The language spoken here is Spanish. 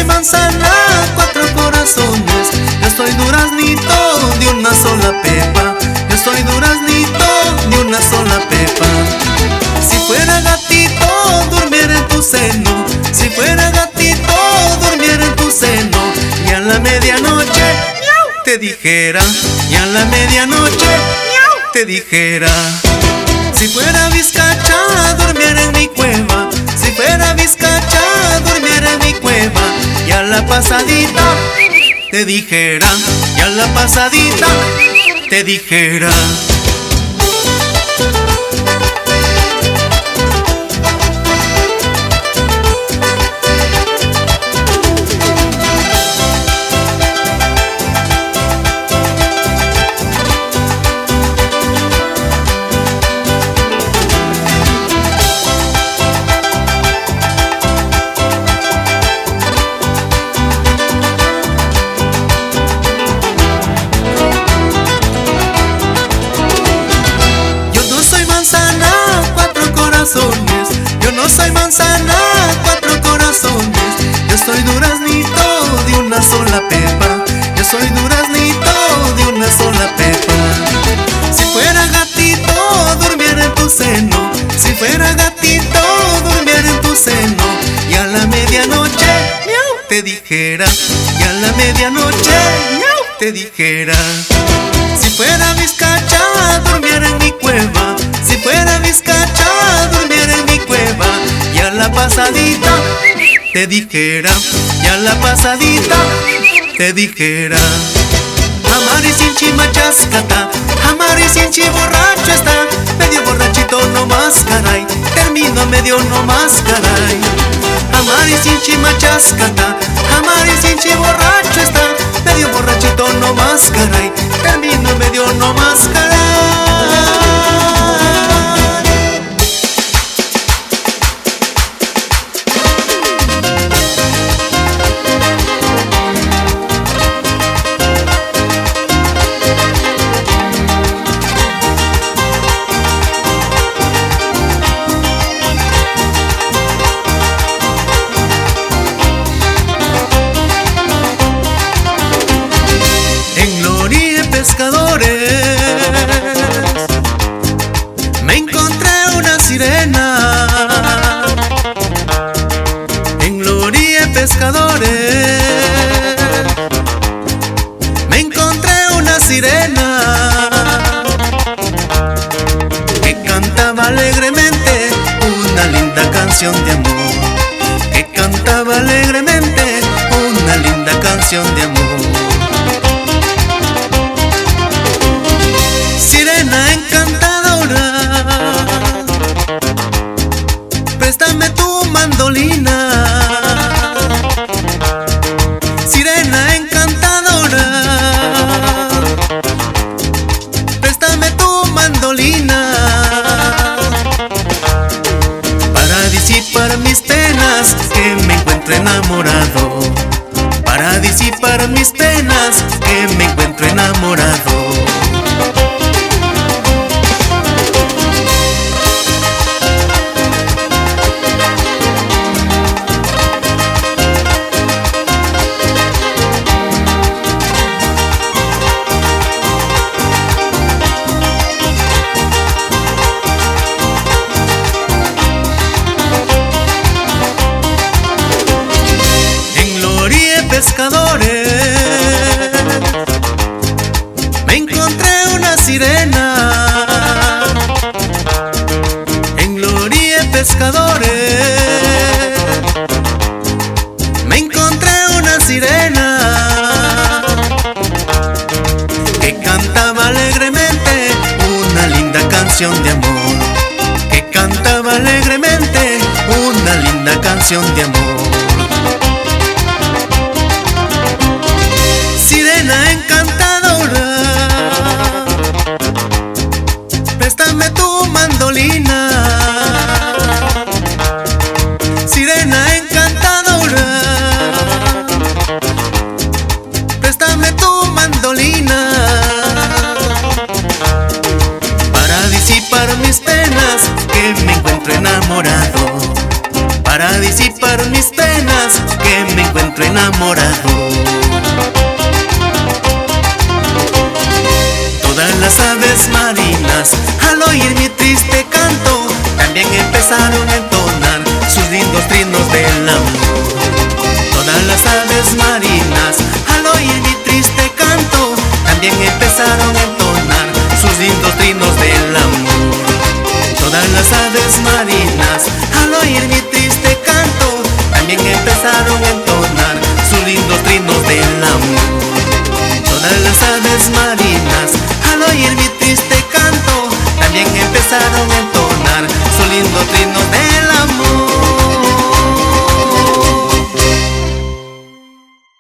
soy manzana, cuatro corazones. Yo soy duraznito de una sola pepa. Yo soy duraznito de una sola pepa. Si fuera gatito, durmiera en tu seno. Si fuera gatito, durmiera en tu seno. Y a la medianoche te dijera, y a la medianoche te dijera. Si fuera vizcacha, durmiera en mi cueva. Si fuera vizcacha, durmiera en mi cueva. Y a la pasadita te dijera, y a la pasadita te dijera. Yo no soy manzana, cuatro corazones. Yo soy duraznito de una sola pepa. Yo soy duraznito de una sola pepa. Si fuera gatito, durmiera en tu seno. Si fuera gatito, durmiera en tu seno. Y a la medianoche te dijera, y a la medianoche te dijera. Si fuera vizcacha, durmiera en mi cueva. Si fuera vizcacha, durmiera en mi cueva. Y a la pasadita te dijera, y a la pasadita te dijera. Amari sin chimachascata, amari sin borracho está. Medio borrachito no más caray, termino medio no más caray. Amari sin chimachascata, amari sin borracho está. Medio borrachito no más caray, termino medio no más caray. Pescadores, me encontré una sirena. En la orilla pescadores, me encontré una sirena que cantaba alegremente una linda canción de amor. Que cantaba alegremente una linda canción de amor. Sirena encantadora, préstame tu mandolina. Sirena encantadora, préstame tu mandolina. Para disipar mis penas, que me encuentro enamorado. Para disipar mis penas, que me encuentro enamorado. Pescadores, me encontré una sirena. En la orilla pescadores, me encontré una sirena que cantaba alegremente una linda canción de amor. Que cantaba alegremente una linda canción de amor. Sirena encantadora, préstame tu mandolina. Sirena encantadora, préstame tu mandolina. Para disipar mis penas, que me encuentro enamorado. Para para disipar mis penas, que me encuentro enamorado. Todas las aves marinas, al oír mi triste canto, también empezaron a entonar sus lindos trinos del amor. Todas las aves marinas, al oír mi triste canto, también empezaron a entonar sus lindos trinos del amor. Todas las aves marinas, al oír mi triste canto, también empezaron a entonar sus lindos trinos del amor. Todas las aves marinas, al oír mi triste canto, también empezaron a entonar sus lindos trinos del amor.